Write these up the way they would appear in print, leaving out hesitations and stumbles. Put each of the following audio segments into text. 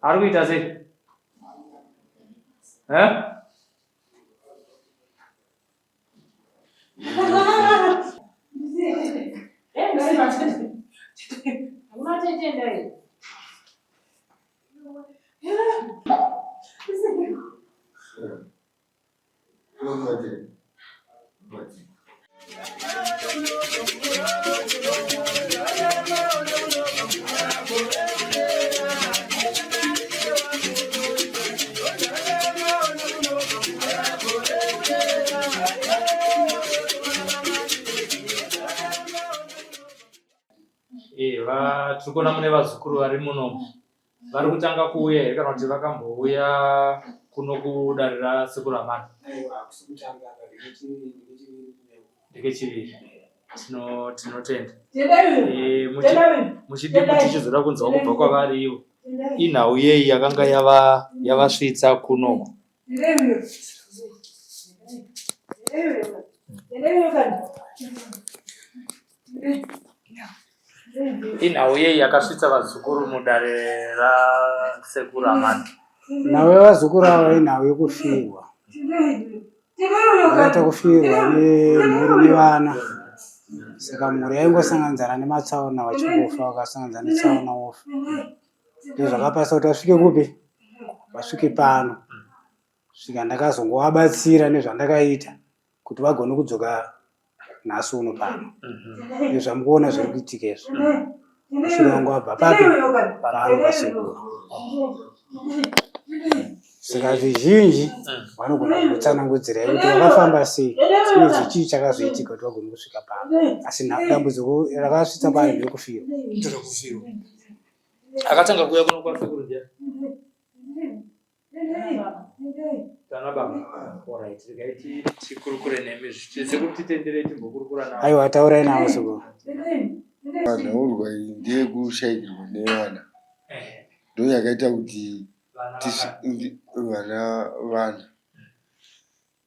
Arkuita sei? Tirikuona mune vazukuru vari muno vari kutanga kuuya here kana kuti vakambouya kuno kudarira sekuru Amani? Ndeke chiviri. Tinotenda. Muchidi kuti chizoda kunzwa kubva kwavari ivo. Inhau yei yakanga yavasvitsa kunoko? Inhau yei yakasvitsa vazukuru mudare rasekuru Amani? Nhau yevazukuru ava inhau yekufirwa. Vakaita kufirwa nemhuri nevana. Saka mhuri yaingosanganidzana nematsaona vachingofa, vakasanganidzana netsaona vofa. Ndizvo zvakapasa kuti vasvike kupi? Vasvike pano. Svika ndakazongovabatsira nezvandakaita kuti vagone kudzoka nhasi uno pano. Ndizvo zvamukuona zviri kuitika izvo. Mushure wangu wabva papi? Pano pasekuru. Saka zvizhinji vanogona kutsanangudzira kuti vakafamba sei uye chii chakazoitika kuti vagone kusvika pano. Asi dambudziko rakasvitsa pano ndekufirwa. Akatanga kuuya kuno kwasekuru ndiani? Kana baba. Alright, regai tikurukure nemi sekuru titendere timbokurukura navo. Aiwa, taurai navo sekuru. Vanhaurwa iyi ndeyekushayikirwa nevana. Ndo yakaita kuti vana.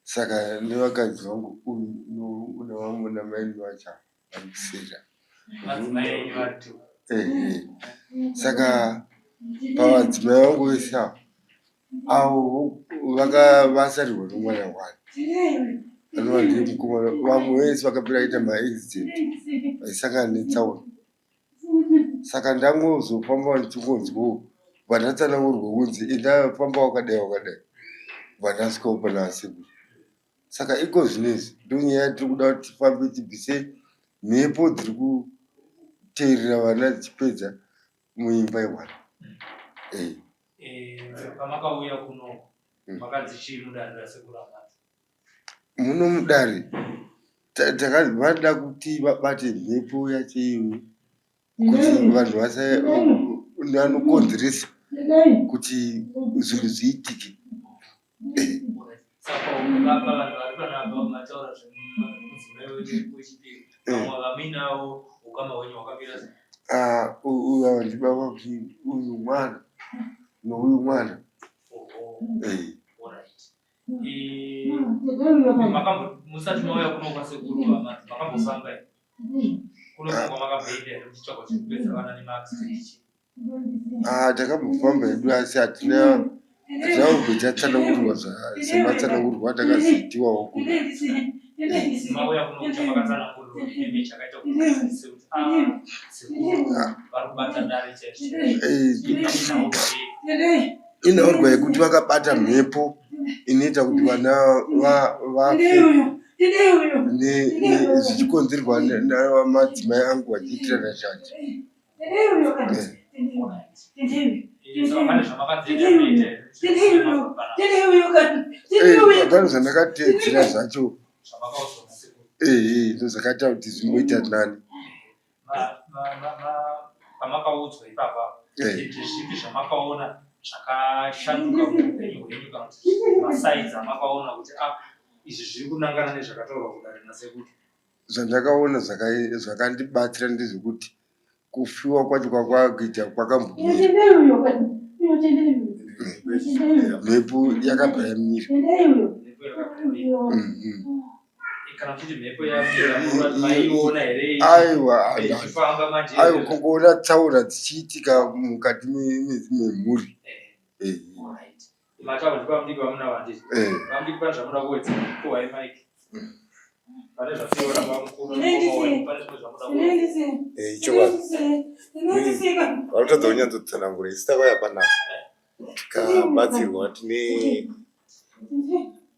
Saka nevakadzi vangu uyu nevamwe namaini vacho varikusera. Saka pavadzimai vangu vese avo vasarirwa nomwana wani. Vanova ndiye mukomana. Vamwe vese vakapera kuita maaccident vaisangana netsaona. Saka ndangozofamba ndichingonzwawo vandatsanangurwa kunzi endafamba wakadai wakadai vandasvikawo pana sekuru. Saka iko zvinezvi ndonyaya tiri kuda kuti tifambe tibvise mhepo dziri kuteerera vana dzichipedza muimba yewana. Pamakauya kuno makadzi chii mudare rasekuru Amani? Muno mudare vanoda kuti vabate mhepo yacho iyoyo kuti vanhu vanokonzeresa kuti zvinhu zviitike. Saka ukapa vanhu vari panapa mataura zvemudzimai wenyu wechipiri. Vamwe vaminawo ukama hwenyu hwakamira sei? Uyu ndibaba kuti uyu mwana nouyu mwana. Musati mauya kuno kwasekuru Amani makambofamba here? Kuno kwamakabveida here muchitsvaka chekupedza vana nemaaccident? Takambofamba hedu asi hatina kumbotsanangurwa sematsanangurwa atakazoitiwawo kuno. Mauya kuno kuti makatsanangurwa nemi chakaita kuti sekuru vari kubata dare chaizvo. Inhaurwa yekuti vakabata mhepo inoita kuti vana vafe zvichikonzerwa namadzimai angu vachiitirana shanje. Pane zvandakateedzera zvacho ndozvakaita kuti zvimboita nani. Pamakaudzwa ipapa zvipi zvamakaona zvakashanduka muupenyu hwenyu kana kuti masaidzi amakaona kuti izvi zviri kunangana nezvakataurwa kudare nasekuru? Zvandakaona zvakandibatsira ndezvekuti kufiwa kwacho kwakwakuita kwakambomira. Mhepo yakabva yamira. kana kuti mhepo yamira maiona here aiwa ichifamba manje aiwa kungoona tsaona dzichiitika mukati memhuri mataura ndipamudiki vamuna vanditi vamudiki pane zvamuda kuwedza kuhai mike pane zvatiora pamukuru pane zvimwe zvamuda ichokwadi varikutadza kunyatsotsanangura isi takauya panapa tikabatsirwa tine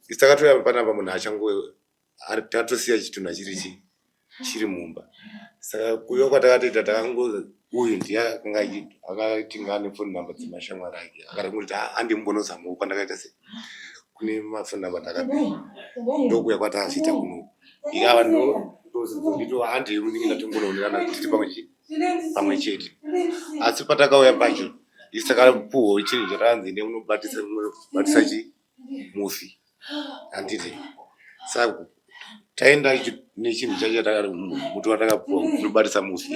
isi takatouya panapa munhu achango tatosiya chitunha chiri mumba saka kuyo kwatakatoita takango uyu ndiye akati ngane phone number dzemashamwari ake akati kuti andimbonozamawo pandakaita sei kune mafoni namba ndakapiwa ndokuya kwatakasvita kuno ikava ndozondito handiuningira tingonoonekana tiri pamwe chete asi patakauya pacho isi takapuhwa chinhu chatanzi nemunobatisa chimufi handiti saka taenda nechinhu chacho muti watakapuhwa unobatisa mufi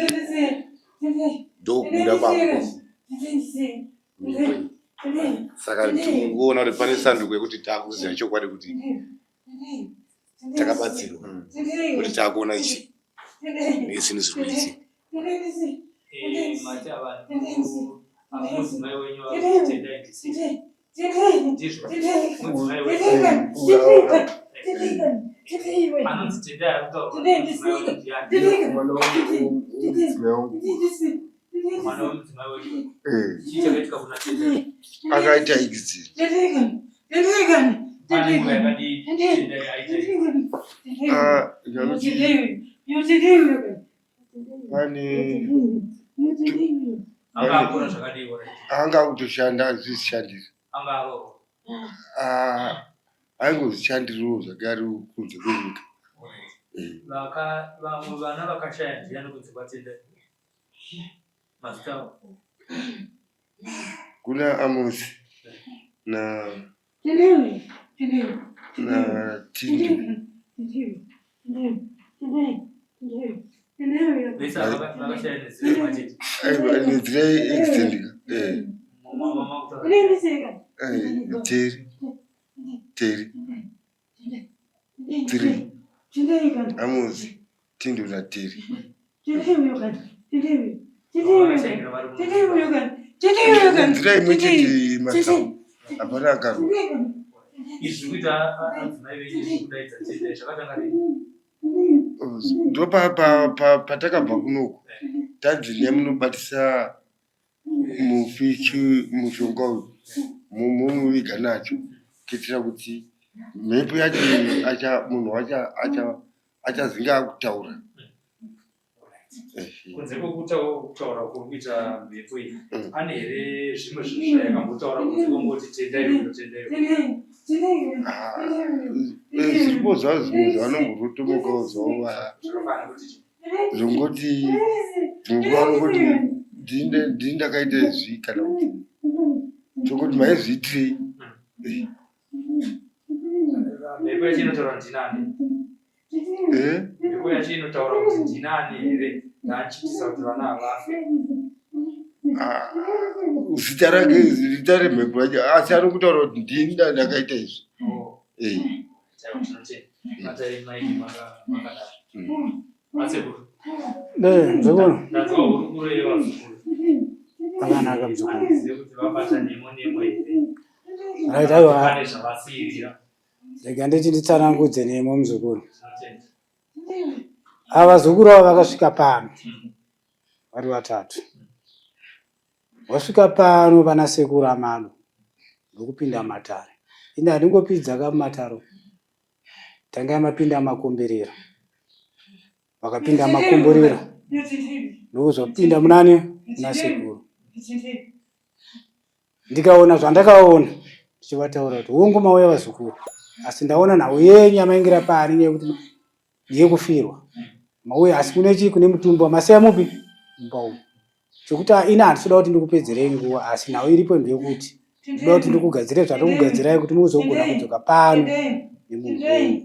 ndokuda kwamufi saka tingoona kuti pane sanduku yekuti takuziva chokwadi kuti takabatsirwa kuti takuona ichi nezvinhu zviri ichi mudzimai wenyu vakutendai ndizvo mudzimai wenyu anonzi tendai arikutaura mwana wemudzimai wenyu chii chakaitika kuna tendai akaita exit pane nguva yakadii tendai aita pane anga akura zvakadii anga kutoshanda azvishandisa anga aroro aingozvishandiriwo zvake ari kunze kwenyika vamwe vana vakashaya ndiani kunze kwatendai mazita avo kuna Amosi na Tindu nezire extendika Teri 3 Amosi Tindu na Teri nzira imwechete matsamu hapana akarwa izvi kuita adzimai venyu kudaidza tendai zvakatanga rii ndo patakabva kunoko tanzi nemunobatisa mufi mushonga uyu mumuviga nacho kuitira kuti mhepo yacho munhu wacho achazinga akutaura kunze kwekutaura kuri kuita mhepo iyi ane here zvimwe zvinhu zvayakambotaura kunze kwongoti tendai tendai zviripo zvavo zvimwe zvavanombototomokawo zvavo zvongoti vanongoti ndini ndakaita izvi kana kuti zvongoti maizviitirei mhepo yacho inotaura ndinani mhepo yacho inotaura kuti ndinani here ndaachitisa kuti vana havafe zita rake zita remhepo yacho asi anokutaura kuti ndini ndakaita izvi akanaka mzukuru rega nditi nditsanangudze nemo muzukuru ava zukuru avo vakasvika pano vari vatatu wasvika pano pana sekuru amado ndokupinda matare ine handingopidza kamumataro tanga mapinda makomberera vakapinda makomborera ndokuzopinda munani muna sekuru ndikaona zvandakaona ndichivataura kuti wongomauya vazukuru asi ndaona nhau yenyu yamaingira pari nekuti yekufirwa mauya asi kune chii kune mutumba masiya mupi mbau chokuti ina handisuda kuti ndikupedzerei nguva asi nhau iripo ndeyekuti ndoda kuti ndikugadzire zvatikugadzirai kuti muzogona kudzoka pano nemunhu wenyu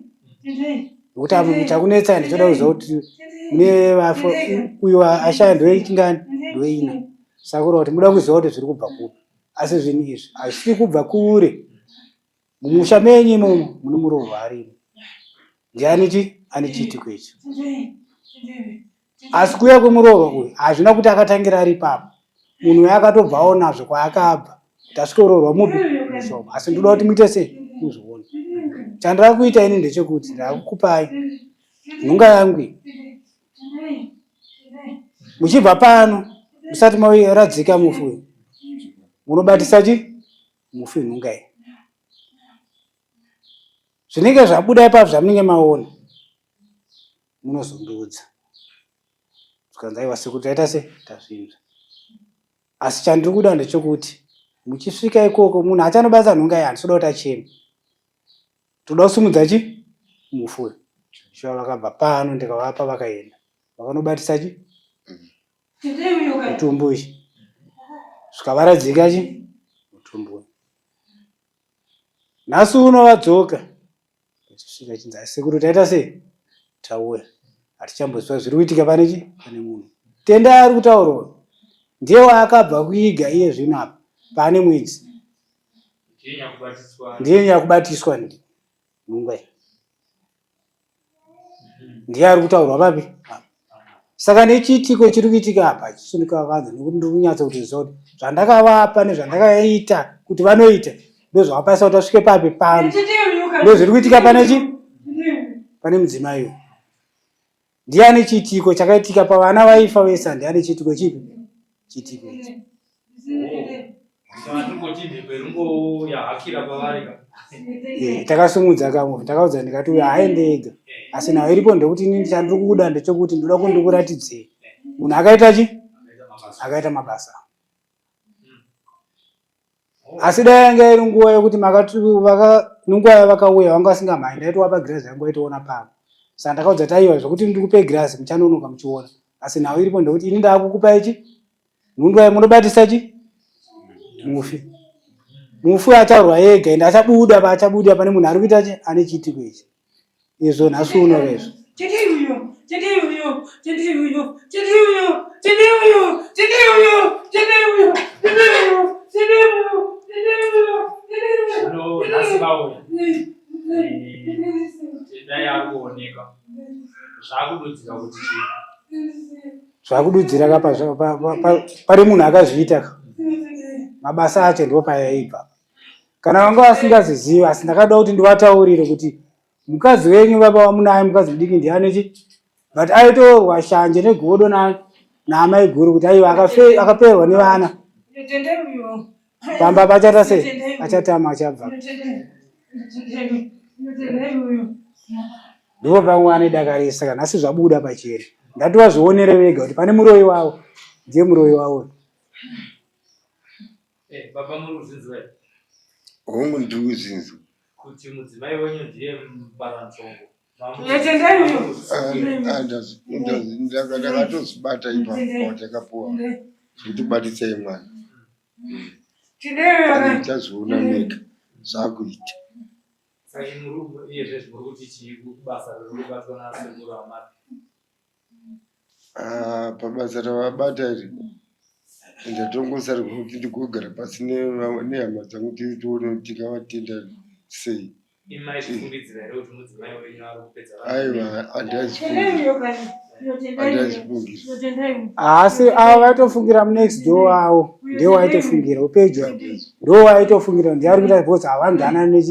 nokuti apo chakunetsai ndichoda kuziva kuti mune vafo uyu ashaya ndoechingani ndoina sakura kuti muda kuziva kuti zviri kubva kupi asi zvinhu izvi hazvisi kubva kure mumusha menyu imomo mune murovha arimo ndiani chi ane chiitiko ichi. Asi kuuya kwemurova uyu hazvina kuti akatangira ari ipapo. Munhu uyu akatobva aonazve kwaakabva kuti asvikoroorwa mupi mushomo. Asi ndoda kuti muite sei muzvione. Chandava kuita ini ndechekuti ndakukupai nhunga yangu muchibva pano musati maradzika mufi uyu munobatisa mufi nhunga iyi. Zvinenge zvabuda ipapo zvamunenge maona munozondiudza zvikanzi aiwa sekuru taita sei tazvinzwa. Asi chandiri kuda ndechekuti muchisvika ikoko munhu achanobasa nhunga iyi handisoda kuti acheme. Toda kusumudza mufi uyu. Shuwa vakabva pano ndikavapa vakaenda vakanobatisa mutumbu uyu zvikavaradzika mutumbu uyu. Nhasi uno vadzoka svika chinzi sekuru taita sei tauya hatichambozwa zviri kuitika pane munhu. Tenda ari kutaurwa ndiye waakabva kuiga iye zvino apa paane mwedzi ndiye nyakubatiswa nhunga iyi. Ndiye ari kutaurwa papi. Saka nechiitiko chiri kuitika apa chisunika vanhu nekuti ndiri kunyatsa kuti zoti zvandakavapa nezvandakaita kuti vanoita ndozvakapasa kuti vasvike papi pano. Ndozviri kuitika pane mudzimai uyu. Ndiye ane chiitiko chakaitika pavana vaifa vese. Ndiye ane chiitiko chipi chiitiko ichi. Takasumudza kamwe takaudza ndikati uyu haaende ega. Asi nawo iripo ndekuti ini chandiri kuda ndechekuti ndoda kundikuratidzei munhu akaita mabasa. Asi dai yanga iri nguva yekuti nenguva yavakauya vanga vasingamhai ndaitowapa girazi yangu aitoona pano. Saka ndakaudza taiwa zvokuti ndikupe girazi muchanonoka muchiona. Asi nawo iripo ndekuti ini ndaakukupai nhunga munobatisa mufi. Mufi acharwa ega ende achabuda pane munhu ari kuita ane chiitiko ichi. Izvo nhasi uno izvo. Zvakududzira kapa pane munhu akazviita mabasa acho ndo payaibva. Kana vanga vasingaziziva asi ndakada kuti ndivataurire kuti mukadzi wenyu baba wamunaye mukadzi mudiki ndiye ane but aitorwa shanje negodo naamai guru kuti aiwa akaperwa nevana. Pamba pachata sei achatama achabva. Ndipo pamwe anodakarisa kana asi zvabuda pachena. Ndatovazvionere vega kuti pane muroyi wavo ndiye muroyi wavo. Baba muri kuzinzwa here? Hongu ndiri kuzinzwa. Kuti mudzimai wenyu ndiye mubaranzongo. Ndakatozibata ipapo takapuwa kuti batisei mwana. Tazoona mega zvakuita. Saka muri iye zviri kuti chibasa riri kubatwa nasekuru amati. Pabasa ravabata iri ndatongosarirwa kuti ndigogara pasi nehama dzangu tione kuti tingavatenda sei. Aiwa handazifungira. Asi ava vaitofungira munext door avo ndiwo vaitofungira upejo ndiwo vaitofungira ndiye ari kuita bhosi havanganana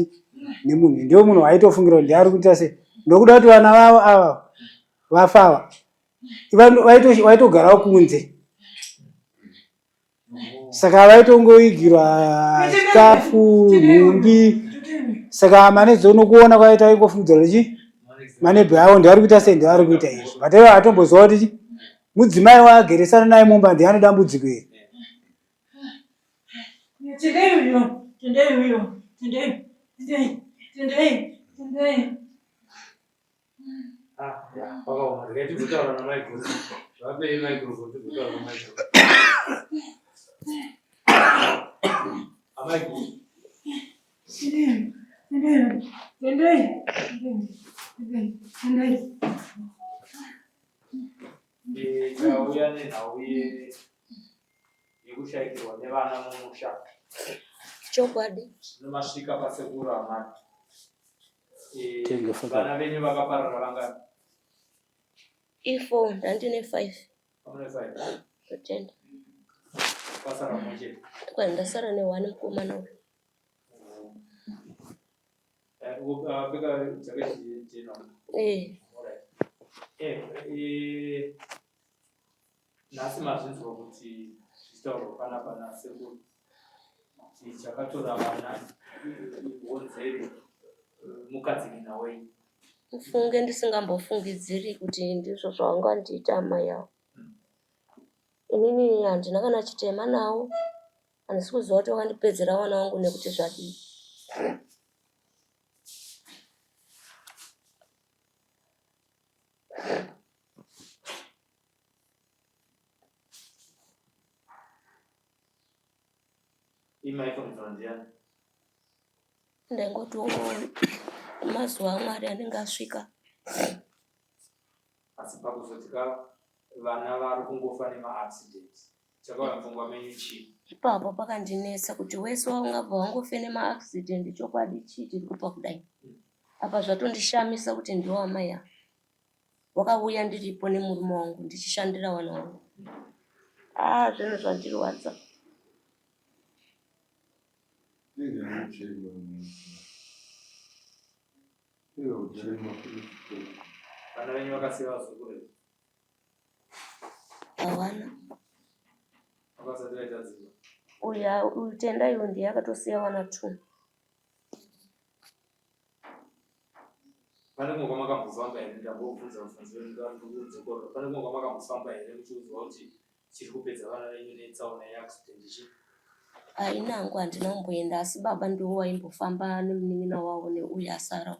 nemunhu ndiwo munhu vaitofungira ndiye ari kuita sei. Ndokuda kuti vana vavo ava vafava vaitogarawo kunze. Saka vaitongoigirwa chikafu nhumbi. Saka manebvu unokuona kwaita vaingofungidzwa manebvu avo ndiye ari kuita sei ndiye ari kuita izvo. But ivo hatomboziva kuti mudzimai waageresana naye mumba ndiye ane dambudziko iri. Ndikauya nenhau yekushayikirwa nevana mumusha. Chokwadi. Nomasvika pasekuru amati. Vana venyu vakaparara vangani? E4 ndandine 5 Pamene 5. kutenda. Pasara mmoja. Kwa ndasara ne 1 mkomana uyu. Pega chakati chino. Nasi mazvinzwa kuti zvitaurwa panapa sekuru chakatora vana vonzeri mukadzi nawe. Ufunge ndisingambofungidziri kuti ndizvo zvaungandiita amai yavo. Inini handina kana chitema nawo. Handisi kuziva kuti wakandipedzera vana vangu nekuti zvadii. Ndangoti mazuva aMwari anenge asvika. Asi pakuzotika vana vari kungofa nemaaccident. Chakauya mupfungwa menyu chii? Ipapo pakandinetsa kuti wese waungabva wangofe nemaaccident chokwadi chii chiri kupa kudai. Apa zvatondishamisa kuti ndiwe amai avo. Wakauya ndiripo nemurume wangu ndichishandira vana vangu. Zvinhu zvandirwadza. Vana venyu vakasiya vazukuru? Havana. Vakasati vaita dzimba? Uyu tenda iyu ndiye akatosiya vana 2. Pane kumwe kwamakambofamba here ndambobvunza mufanzi wekudzokora. Pane kumwe kwamakambofamba here muchiudzwa kuti chiri kupedza vana venyu netsaona yeaccident chii? Inangu handina kumboenda asi baba ndiwo waimbofamba nemunin'ina wavo neuyu asara.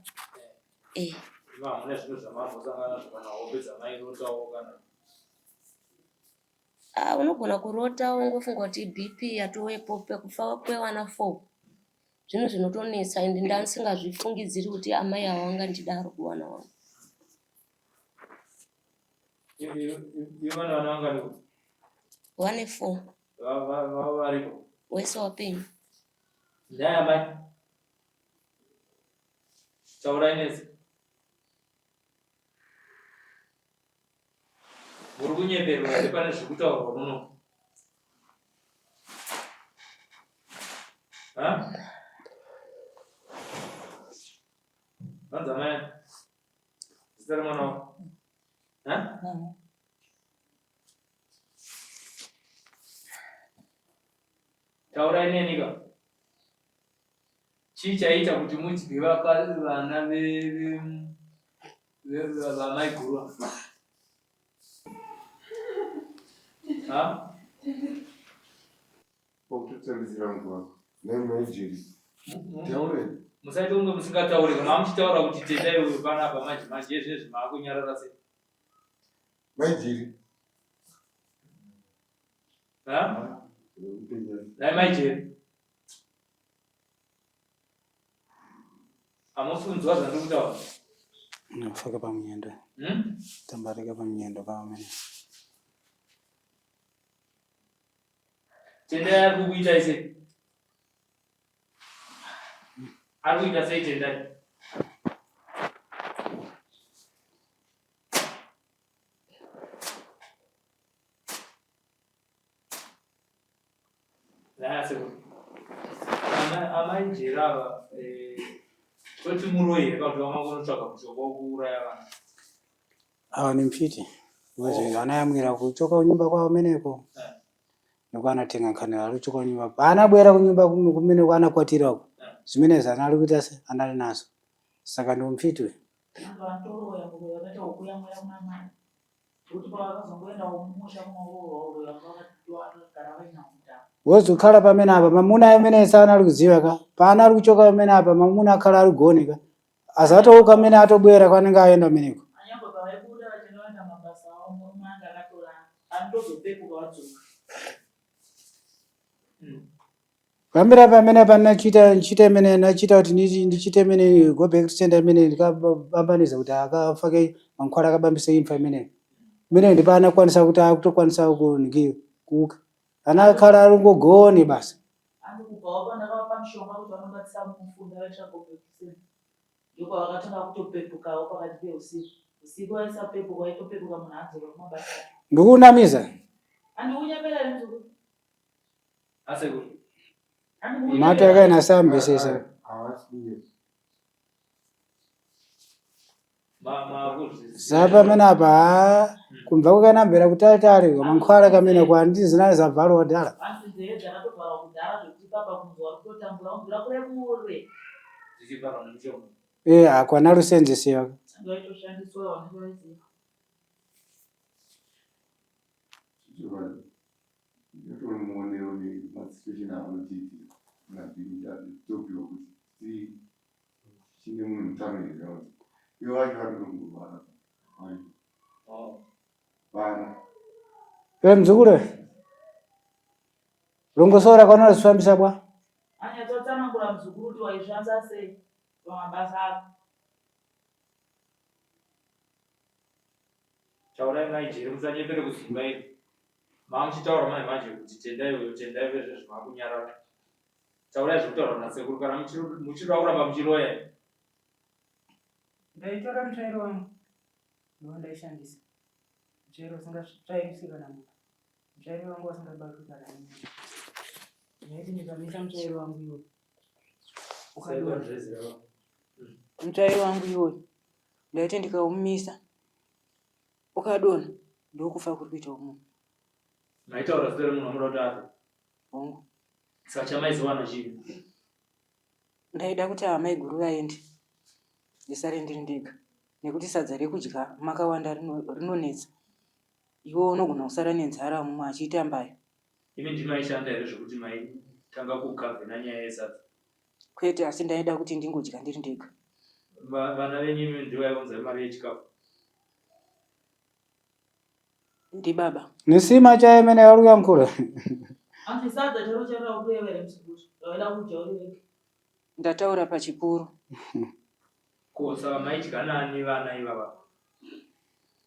Hamuna zvinhu zvamambosangana nazvo kana wopedza mainotawo kana? Unogona kurota ungofunga kuti BP yatowepo pekufa kwevana 4. Zvinhu zvinotonetsa ende ndasingazvifungidziri kuti amai avo vangandidaro kuvana vangu. Vana vangani kuti? Vane 4. Vava varipo? Wese wapenyu. Ndai amai? Taurai nesi. Muri kunyeperwa here pane zviri kutaurwa muno? Vanzi amai? Zita remwana wako? Taurai nenika. Chii chaita kuti mudye vana vamai guru? Okutotambisira nguva. Nemaijeri. Taure. Musaita kunge musingatauri kana muchitaura kuti tenda iwe panapa manje yezvinezvi maakunyarara sei? Maijeri. Dai maijeri. Hamusi kunzwa zvandiri kutaura? Nafaka pamunyendo. Tambarika pamunyendo pamene. Tenda yari kukuita ise? Ari kuita sei tenda? Amai jeri ava toti muroyi here kuti vamangonotsvaga mushonga wokuuraya vana? Ava ni mfiti. Wezi anayamwira kuchoka kunyumba kwavo meneko. Nekwana nkhanira ari kuchoka kunyumba. Paanabwera kunyumba kumene kwanakwatirako. Zimene zanali kuita se anali nazo. Saka ndo mfiti we. Wozukhala pamene apa mamuna amene sana ali kuziwa ka. Paana ali kuchoka pamene apa mamuna akhala ali kugonika. Asatouka amene atobwera kwanenge ayenda meneko. Pamira pamene panachita imene nachita kuti ndichite imene go back to center imene ndikabambaniza kuti akafake mankhwala akabambise imfa imene. Imene ndipana kwanisa kuti akutokwanisa kunikiwa kuka. Anakhala ali ngogoni basi. usiku waisapepo waitopepuka munhu adzoka kumabasa ndikunamiza andi unyapela mzukuru Aseko. mato yakaina sambisisa zapa menapa kumva kukanambira kutalitali mankhwala kamene kwandi zinali zabvalwa dala anzidzeedza akatobvarwa kudhara zvekuti papa kunzi wari kutotambura unzira kuremure Zichibva muchombo. akwana lusenzesiwa anga waitoshandiswa wanenge waiziva muonero nemasituesheni avanotiti nabhiritopiwa kuti chine munhu mutamiri ivo vacho varinonguvana vana mdzukuru longosora kwana zifambisa bwa anyatotsanangura mzukuru kuti waizvanza sei pamabasa ako Taurai naijeri musanyepere kusimba iri. Mamuchitaura mai manje kuti tendai vezvezvo makunyarara. Taurai zvekutaura nasekuru kana muchida kuramba muchiroya. ndaitora mutsvairo wangu ndowandaishandisa mutsvairo usingatsvairisi kana munhu mutsvairo wangu wasingabatwi kana munhu ndaiti ndikamisa mutsvairo wangu iwoyo mutsvairo wangu iwoyo ndaiti ndikaumisa ukadonha ndokufa kuri kuita umunhu Maitaura zita remunhu wamuda kuti afe. hongu Saka chamaizowana chii? ndaida kuti hama iguru vaende ndisare ndiri ndega nekuti sadza rekudya makawanda rinonetsa iwo unogona kusara nenzara mumwe achiita mbayo Imi ndimaishanda here zvokuti maitanga kukavhena nyaya yesadza. kwete asi ndaida kuti ndingodya ndiri ndega Vana venyu imi ndivaivanzai mari yechikafu. ndi baba nisima chaemene yaluyankhula anzi sadza charo chara kuyevere msikuti waida kudya uri ndataura pachikuru Ko saka maidya nani vana ivava?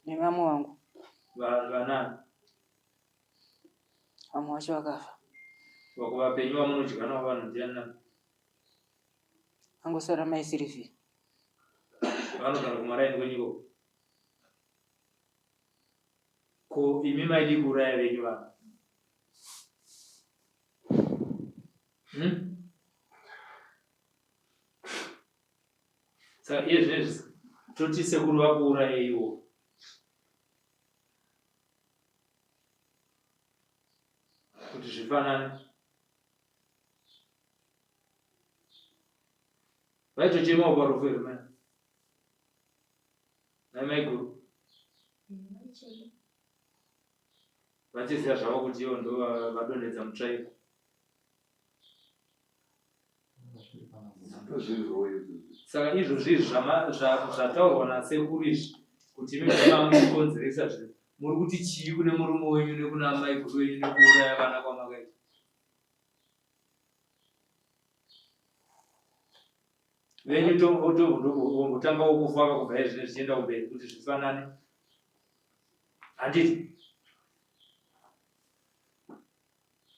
nemamwe wangu Vanani? vamwe vacho vakafa Vakuvapenyu vamunodya navo vanhu ndiani nani? angosara mai Sylvia Vanogara kumaraini kwenyiko. Ko imi maidi kuuraya venyu vanhu? Saka iye zvinezvi toti sekuru vakuuraya iwo. Kuti zvifanane. Vaitochemawo parufu here mai? Nai maiguru? Vachiziva zvavo kuti ivo ndo vadonhedza mutsvairo. Saka izvozvi zvataurwa nasekuru izvi kuti imi mamukonzeresa zvinhu muri kuti chii kune murume wenyu nekuna maiguru wenyu nekuuraya vana kwamakaita? Venyu tombotanga wokufa kakubva izvine zvichienda kumberi kuti zvifanane. Handiti?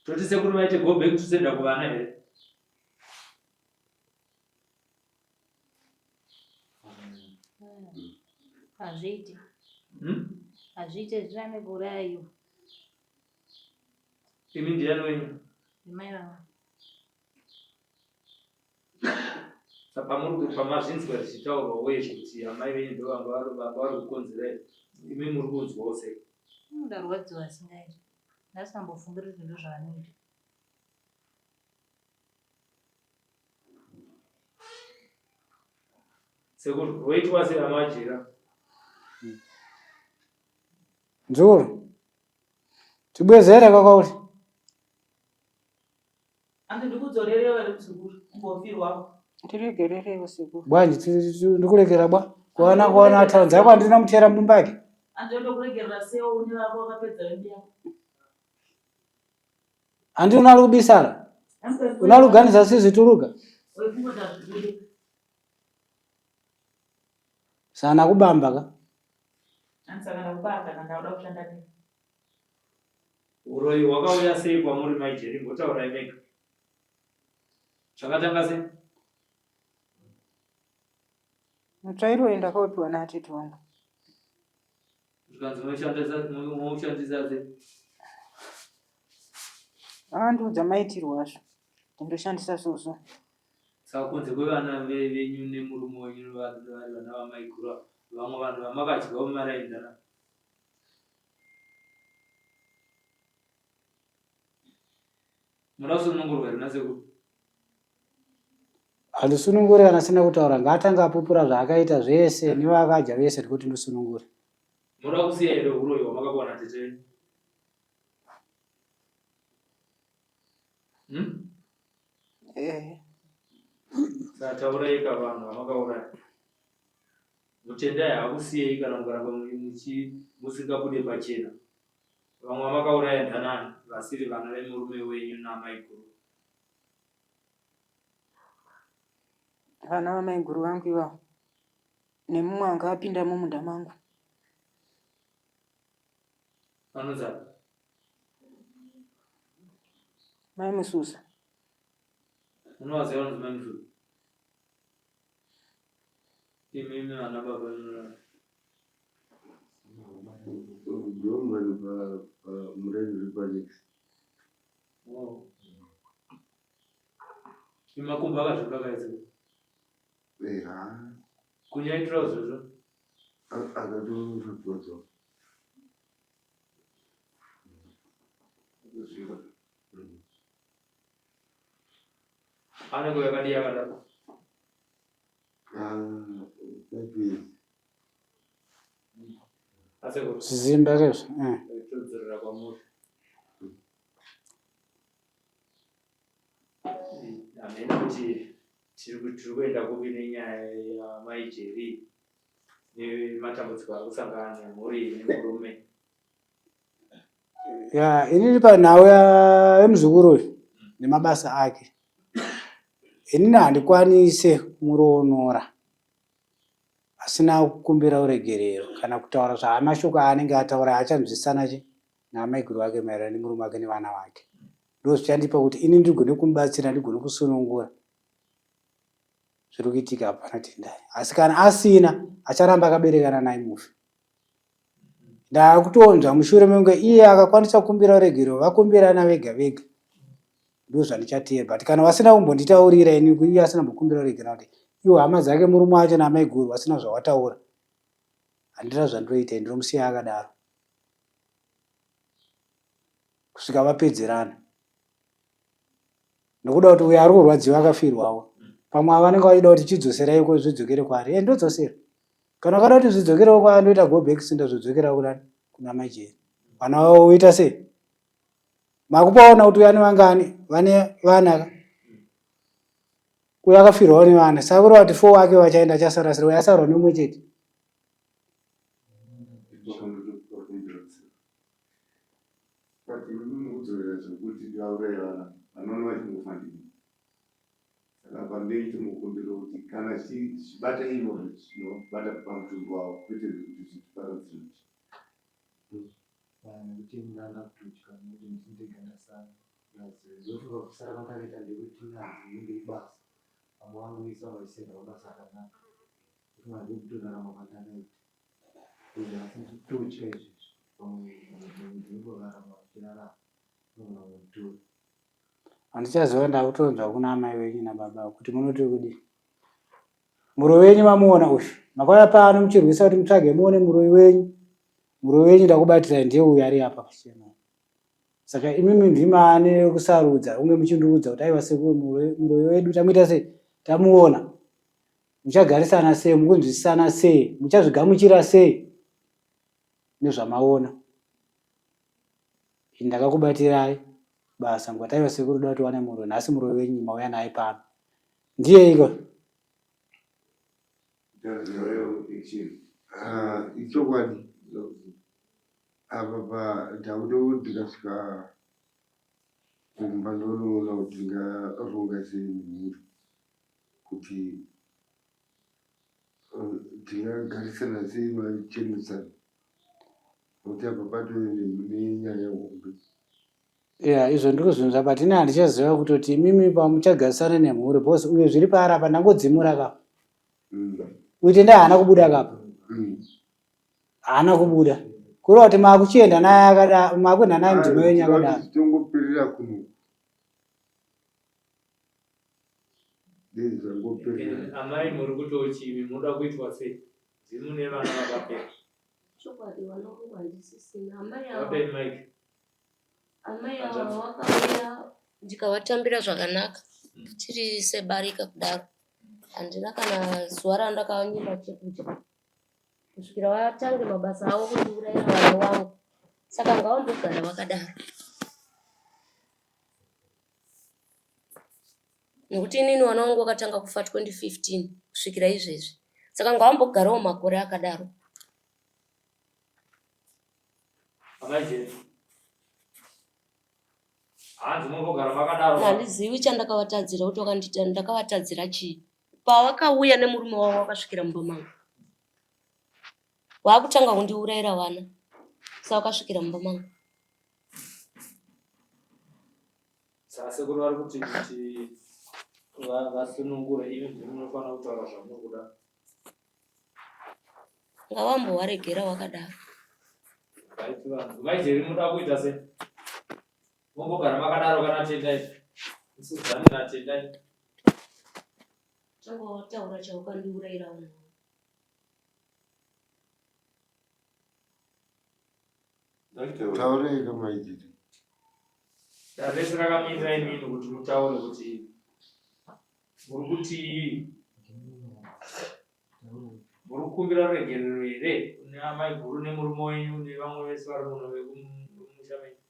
Toti sekuru vaite go back to sender kuvana here. Hazviti. Hazviti zviramegura iyo. Imi ndiani wenyu? Mai vangu. Saka pamazvinzwa zvichitaurwa wezvo kuti amai venyu ndo vanga vari kukonzerai. Imi muri kunzwawo sei? Ndarwadziwa singaiti. Ndasambofungira kuti ndo zvavanoita. Sekuru weitwa sei amajira? mdzukuru tibwezere kwakauti andi ndikudzorere vari mzukuru ngofirwa ndiregererewo sekuru bwanji ndikulekera bwa kuona ataunza yako andina muthera mdumbake andindokuregerera sewo une vako wakapedza wembi yako andi unali kubisala unaluganiza sizituluka weifungota zvibude sana kubamba ka andisakana kubaka kana ndauda kushanda ne Uroi wakauya sei kwamuri maijeri ngotaurai mega. Zvakatanga sei? mutsvairo ndakaupiwa naatete wangu Zvikanzi moshandisa sei? Andiudza maitirwazvo tindoshandisa soso. Saka kunze kwevana venyu nemurume wenyu vari vana vamaigura, vamwe vanhu vamakadyawo maraindana. Muda kusunungurwa here nasekuru? Handisununguri kana sina kutaura, ngaatanga apupura zvaakaita zvese nevakadya vese kuti ndisunungure. Muda kusiya here uroyi wamakawana tete? Saka tauraika vanhu vamakauraya. Mutendai hakusiyei kana mukaramba musingabude pachena. Vamwe vamakauraya ndanani vasiri vana vemurume wenyu namaiguru. Vana vamaiguru vangu ivavo nemumwe anga apinda mumunda mangu. Vanozana? Mai Mususa. Unovaziva vanonzi Mai Mususa? Imimi vana baba Ndiyomwani mureni uri panext. Imakumbo akazvipakaisa kunyaitirawo zvozvo akatozvipodza anenge yakadi yakadaro Zimba kezvo. todzorera kwamuri. Hamene kuti tiri kuenda kupi nenyaya yamaijeri nematambudziko akusangana nemhuri nemurume. Ya, inini panhau yemuzukuru uyu nemabasa ake, inini handikwanise kumuronora asina kukumbira uregerero kana kutaura mashoko aanenge ataura achanzwisana namaiguru ake maererano nemurume wake nevana vake. Ndozvichandipa kuti ini ndigone kumubatsira, ndigone kusunungura zviri kuitika hapana tendai. Asi kana asina acharamba akaberekana naye mufi. Ndakutonzwa mushure mengu iye akakwanisa kukumbira uregerero, vakumbirana vega vega. Ndozvandichateerera. But kana vasina kumbonditaurira ini iye asina kukumbira uregerero kuti iwo hama dzake murume wacho namaiguru vasina zvawataura, handina zvandinoita, ndinomusiya akadaro kusvika vapedzerana. Nokuda kuti uyo ari kurwadziwa akafirwawo. Pamwe vanenge vachida kuti chidzoserai zvidzokere kwaari. Ndodzosera. Kana wakada kuti zvidzokerewo kwaari ndoita go back sindazvidzokera kuna majeri. Vana vavo voita sei? Makupaona kuti uyani vangani vane vana uyo akafirwawo nevana. Saka kureva kuti 4 wake vachaenda achasarasira uyo asarwa nemumwe chete. Pandeiti mukumbiro kuti kana chibata ino chinobata pamutumbi wavo kwete kuti chiparadzirwe. Kuti mnana kutuka kuti mtindegana sana zofuka kusara kwakaita ndekuti nazi ngebasa amwanguisa vaisenda mabasa akanaka kuti kutorarama kwakanaka kuti asi tutya izvi pamwe ndingorarama chirarama mutu. Handichaziva ndakutonzwa kuna amai wenyu nababa kuti munoti kudi muroi wenyu mamuona uyu, makauya pano muchirwisa kuti mutsvage muone muroi wenyu. Muroi wenyu ndakubatira ndiye uyu ari apa pachena. Saka imimi ndimane kusarudza, unge muchindiudza kuti aiwa sekuru muroi wedu tamuita sei? Tamuona. Muchagarisana sei? Mukunzwisisana sei? Muchazvigamuchira sei? Nezvamaona. Ndakakubatirai basa ngwataiwa sekuru dati wane muroi, nhasi muroi wenyu mauya naye pano. Ndiye iko. Ichokwadi apa ndakuda ndikasvika kumba ndonoona kuti ndingaronga sei nemhuri kuti ndingagarisana sei machenesana kuti apa patove nenyaya hombe. Ya, izvo ndikuzvinzwa but ini handichaziva kutoti imimi pamuchagarisana nemhuri bhosi uyo zviri paari apa ndangodzimura kapa. Uite nda haana kubuda kapa. Haana kubuda. kurova kuti makuchienda naye akada makwenda naye mdzimai wenyu akadaro. Tongopirira kuno. Ndezvangopirira. Amai muri kutochivi munoda kuitwa sei? Dzimune vana vakapera. Chokwadi vanokungwa ndisisina. Amai Vapei Mike. amai avo vakauya ndikavatambira zvakanaka tiri sebarika kudaro. Handina kana zuva randakavanyima chekudya kusvikira vatange mabasa avo kundiurayira vana vangu. Saka ngavambogara vakadaro. Nekuti inini vana vangu vakatanga kufa 2015 kusvikira izvezvi. Saka ngavambogarawo makore akadaro. Amai je. Hanzi mumbogara makadaro. Handizivi chandakavatadzira kuti vakandita ndakavatadzira chii. Pavakauya nemurume wavo vakasvikira mumba mangu. Vakutanga kundiurayira vana. Saka vakasvikira mumba mangu. Sasa kuri vari kuti vasunungura ivi ndinofanira kutaura zvamuri kuda. Ngavambovaregera vakadaro. Vaiti vanhu vaijeri muda kuita sei? Mumbogara makadaro kana tendai. Musidzani natendai. Changotaura chaukandiurayira vanhu. Taurei kamaitiri. Darese rakamirira inini kuti mutaure kuti muri kuti muri kukumbira ruregerero here kune amai guru nemurume wenyu nevamwe vese vari muno vekumusha menyu,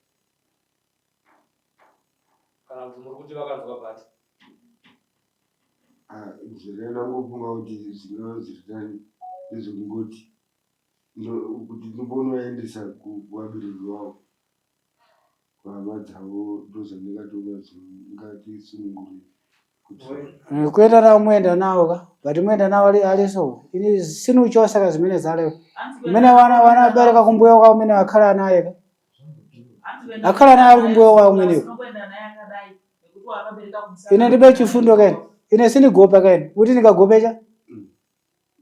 kana kuti muri kuti vakadzwa bhati? Zvakanangofunga kuti zvinova zviritani nezvekungoti kuti ndimbonovaendesa kuvabereki vavo kuhama dzavo ndozvandingatoona zvingatisunungurei kuti Kuenda navo muenda navo ka. But muenda navo ali so. Ini sinucho saka zimene zalewa. Mene wana bereka kumbuyo kwa mene wakhala naye ka. Akhala naye kumbuyo kwa mene. Ine ndibe chifundo kene. Ine sindigopa kene. Kuti ndikagopecha?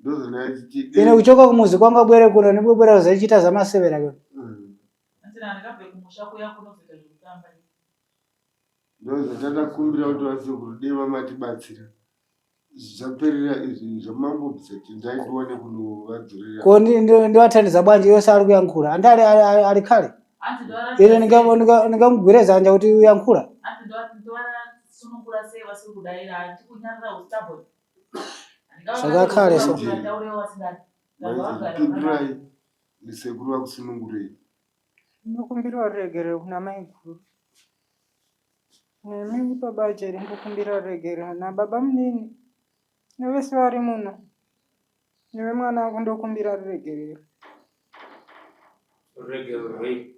ndozvandingati Ine kuchoka kumuzi kwanga bwere kuno ndibwera zaichita zamasevera kene. ndozvatatakumbira kuti vasekuru dei vamatibatsira zvaperera izvi zvamambobvisa tendai tione kunovadzorera. Ko ndivathandiza bwanji yose ari kuyankhula. Andali ali khale. Ine ningamugwire zanja kuti uyankhula. Saka khale so. Pindurai ndisekuru vakusunungurei. Ndinokumbira ruregerero kuna mai guru. Nemi baba jeri ndinokumbira ruregerero na baba munini. Nevese vari muno. Neve mwana wangu ndokumbira ruregerero. Ruregerero rwei?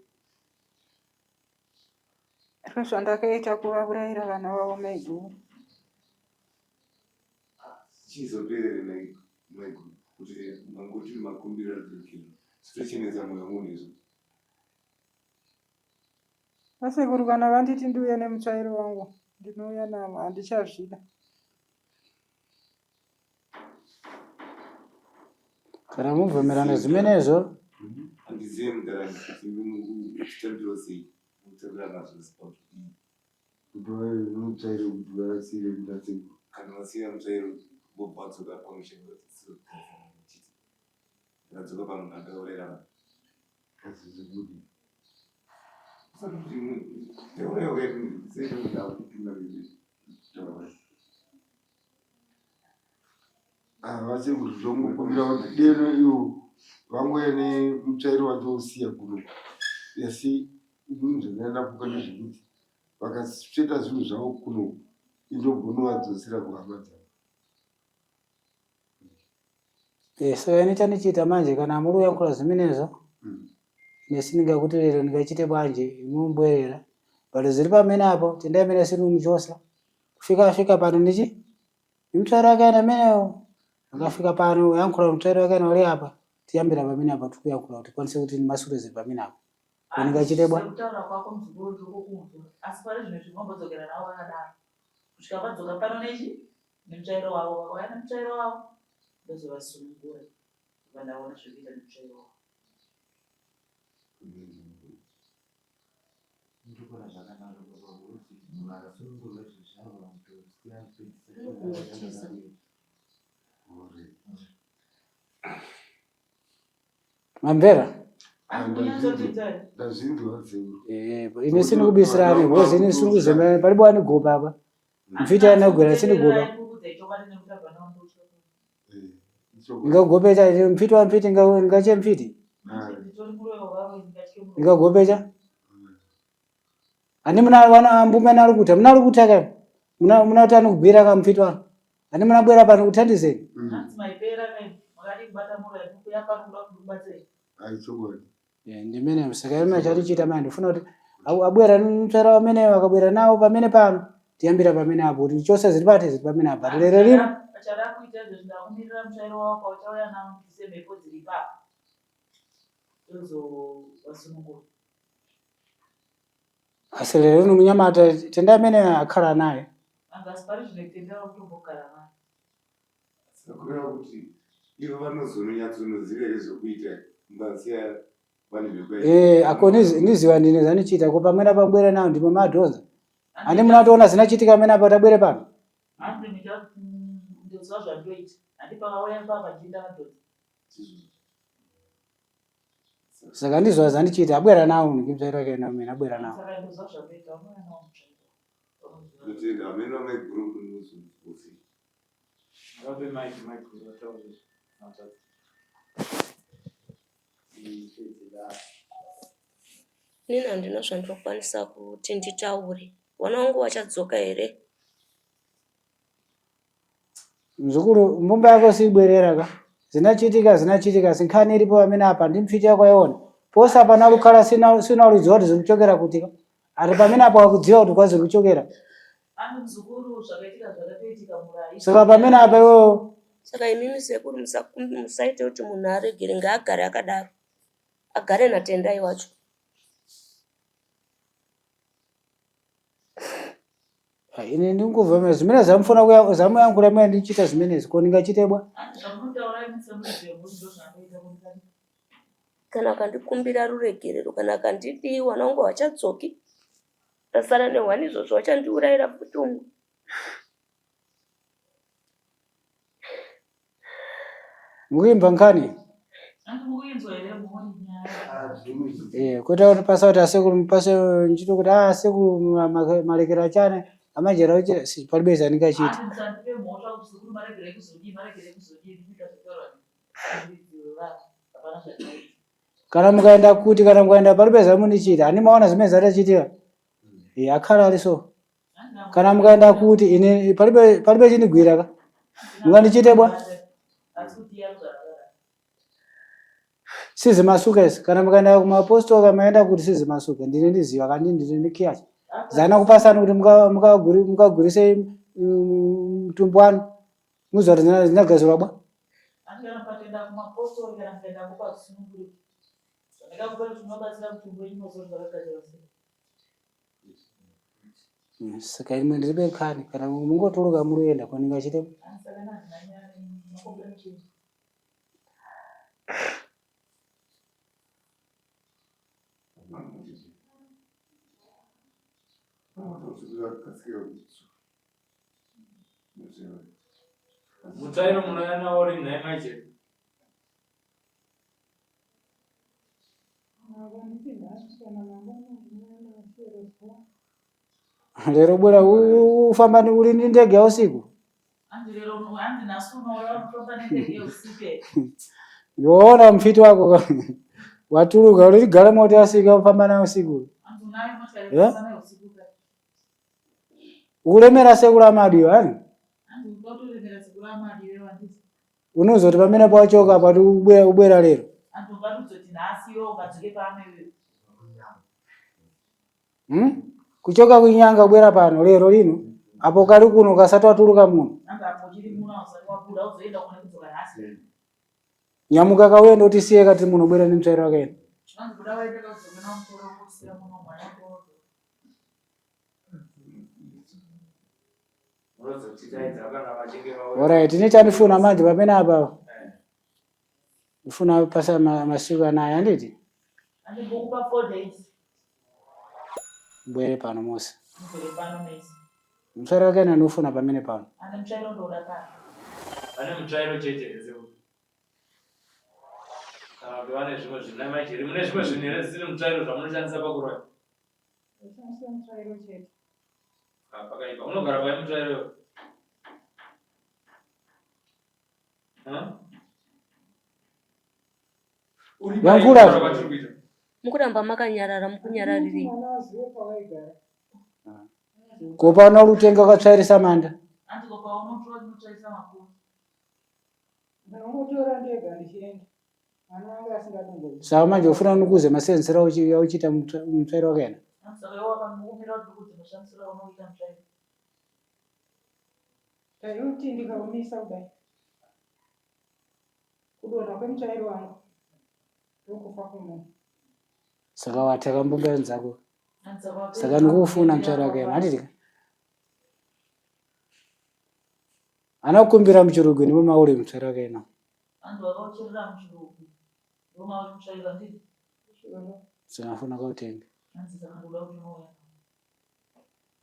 Zvandakaita kuvaurayira vana vavo mai guru. Chizoperere mai guru kuti mangoti makumbira ruregerero zvinochenesa mwoyo wangu izvo. Vasekuru kana vanditi ndiuya nemutsvairo wangu ndinouya navo handichavida. Kana mubvumirana zimenezo Handizivi mudara kuti muchitambiro sei mutambira nazvo sport kuti mutsvaire kuti vasire ndasekuru. kana vasiya mutsvairo vobvatsoka pamushengo chiti vadzoka pamunhu akaurayira vanhu. Asi zvekuti vasekuru zvomukumbira kuti deno iwo vangoya nemutsvairo vatousiya kuno asi inini zvandanda kuka nezvekuti vakasveta zvinhu zvavo kuno indogonovadzosera kuhama dzavo. so ine chanichita manje kana muri uyankhula zimenezo. Nesinga kuti lero ndingachite bwanje mumbwerera. Bado ziri pamene apo tendai mene siri muchosa. Kufika pano ndichi? Mtswara wake ameneyo. Akafika pano yankhula mtswara wake uli apa. Tiyambira pamene apa tikuyankhula kuti kwanse kuti masure ziri pamene apo. Ndingachite bwa. Kutaura kwako mzukuru ndokukuzwa. Asi pari zvimwe zvinombozokera nawo vakadaro. Kusvika padzoka pano nechi nemutsvairo wavo vakauya nemutsvairo wavo ndozovasunungura vandaona zvekuita nemutsvairo wavo. munhu akasunungurwa zvizvarwa kutosiya Kunotiza. Mamvera? ndazvinzwa zeu Ine sini kubisirani ngozi ine siri kuzemba palipo ani gopa apa. Mfiti anagwera sini gopa. Ngagopecha mfiti wa mfiti ngache mfiti. Ngagopecha. Ani muna wana mbume nali kuta munali kutaka. Muna utani kubira ka mfiti wa. Ani muna bwera pano kuthandizeni. aichogoni Ndimene msakaima chalichita manje ndifuna kuti abwera mtsara wamene akabwera nawo pamene pano tiyambira pamene apo kuti chose zilipate zili pamene apa lero lino aselero lino munyamata tenda amene akhala naye sakureva kuti ivo vanozononyatsonoziva zvokuita ngasiya vanhu vekwa ako niziwa ndine zanichita ko pamene apabwera nawo ndipo madhoza ani munatoona zinachitika amene apa tabwere pano saka ndizwa zanichita abwera nawo nikimzaira kena amene abwera nawo notenda amene vamaiguru kunozokusi Ngabe Mike watauri. Nina ndinozvo ndinokwanisa kuti nditaure. Mwana wangu wachadzoka here? mzukuru mbumba yako sibwerera ka zinachitika sinkhani ilipo amene apa ndi mfiti yako yona posa pana lukhala sina ulidziwa kuti zikuchokera kutika ati pamene apo akudziwa kuti kwazi kuchokera saka pamene apa iweyo Saka imimi sekuru musaite kuti munhu aregere ngaagare akadaro. Agare natendai wacho. ine ndingubva zimene zamufuna zamuyankhula imene ndichita zimenezi ko ndingachitebwa Kana akandikumbira ruregerero kana akandidii mwana wangu hachadzoki. Tasara nehwani izvozvo wachandiurayira futi umwe. mukuimba nkhani kuita kuti pasa kuti asekulu mupase ntchito kuti asekulu malekera chane amajera kuti palibe zandingachita kana mukaenda kuti kana mukaenda palibe zamunichita ani maona zimene zatachitika akhala aliso kana mukaenda kuti ine palibe chindigwira ka mungandichitebwa sizimasuka kana mukaenda kumapostolo kamaenda kuti sizimasuka ndine ndiziva kandi ndine ndikiyacha zana kupasana kuti mukagurise mtumbu wanu muziva kuti zinagadzirwa bwa saka imwe ndilibe nkhani kana mungotuluka muluyenda ko ndingachitebwa Mutaino munayana ori naimaje. lero bwera ufamba uli ndi ndege ya usiku yoona mfiti wako watuluka uli gale moto asika ufamba nayo usiku ulemera sekula madiyo ani unuzo kuti pamene pachoka pati ubwera lero kuchoka kuinyanga ubwera pano lero lino apo kali kuno kasatu atuluka muno nyamuka kawendo tisiye kati muno bwera ni mtsairo wake Alright, tinifuna manje pamene apa ndifuna pasa masiku anayi anditi bwere pano Mose mugere pano mese. Mutsvairo wake anofuna pamene pano. Ane mutsvairo ndoda pano. Ane mutsvairo chete ese. Kana kuti vane zvimwe zvina majeri mune zvimwe zvinhu zvisiri mutsvairo zvamunoshandisa pakurova. Shandisa mutsvairo chete. Pakaipa unogara pai mutsvairo. Yankura. Mukuramba makanyarara mukunyarariri. Kopana utenga wakatsvairisa manda. Andiko paunotora unotsvairisa makuru. Ndinotora ndega ndichienda. Mwana wangu asingatongozi. Saka manje ufuna nukuze masenzera uchita mutsvairo wakaena. Saka iwo akamumira kuti kudzinoshandisira unoita mutsvairo. Tayuti ndikaumisa kudai. Kudonha kwemutsvairo wangu. Ndokufa kumunhu. Saka wataka mbunga nzako. Saka ndikufuna mutsvairo wakaena. Handiti? Anakukumbira muchirugu ndipo mauri mutsvairo wakaena. Andu akauchirira muchirugu. Ndipo mauri mutsvairo nditi. Sinafuna kautenga. Anzi saka ndoda kuti unoya.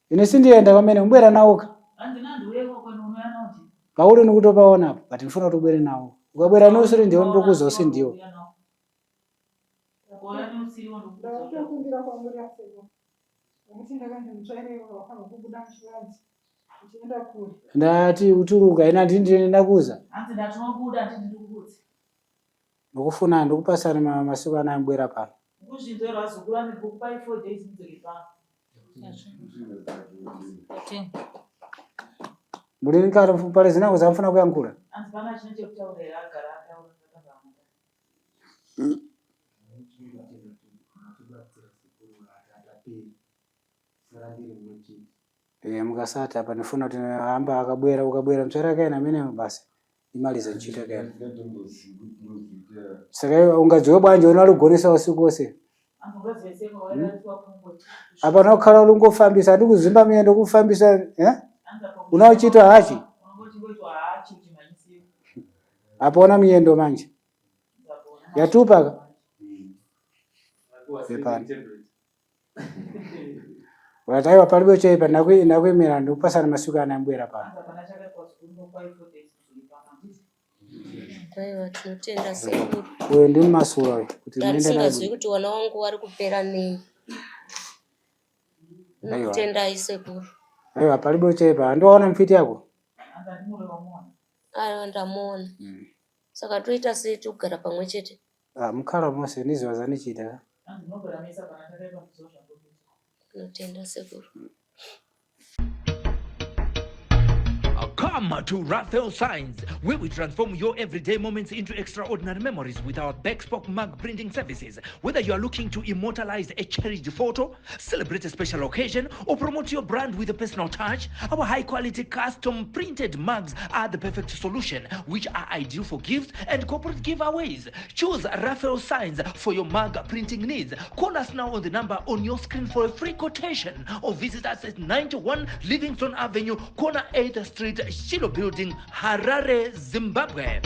Ine sindienda kwamene mbwera nawoka. Andina ndiuyeko kwenu unoya nauti. Pauli nikutopaona apo, but ndifuna kuti ubwere nawo. Ukabwera nosuri ndiwo ndokuza usindiwo. Kuona ni usiri wandukuza. Ndakumbira kwangu yasewa. Ukuthi ndakanje mutsvairo wakanga kubuda muchivanzi. Uchienda kule. Ndati utuluka ina ndindine ndakuza. Anzi ndatomabuda ndindikukuzi. Ndokufuna ndokupasana masiku anambwera pano. Kuzvindero azokura ndikukupa 4 days mudzori pano. Mulini kare pale zinango zamfuna kuyankula. Anzi pana chine chekutaurira agara ataura zvakavamba. Mukasati apa ndifuna kuti hamba akabwera ukabwera mutsvairo wakaena amene basi imalize nchito kaena. Saka ungadziwe bwanje unaligonesa usiku wose. Apa nokhala ulungofambisa ndikuzimba miyendo kufambisa unauchita hachi. Apona miyendo manje. Yatupa. Wataiwa palibe chepa nakwimira ndikupasana masiku anambwera pano. Aiwa tinotenda sekuru. Uye ndi masura we kuti Nenda nenda naye. nazo kuti wana wangu wari kupera nei. Tinotenda isekuru. Aiwa palibe chepa ndoona mfiti yako. Aiwa ndamuona. Saka toita sei tugara pamwe chete. Mukhala mose nizoza nichita. Tinotenda sekuru. Come to Raphael Signs, where we transform your everyday moments into extraordinary memories with our bespoke mug printing services. Whether you are looking to immortalize a cherished photo, celebrate a special occasion, or promote your brand with a personal touch, our high-quality custom printed mugs are the perfect solution, which are ideal for gifts and corporate giveaways. Choose Raphael Signs for your mug printing needs. Call us now on the number on your screen for a free quotation, or visit us at 91 Livingston Avenue, corner 8th Street, Shilo Building, Harare, Zimbabwe.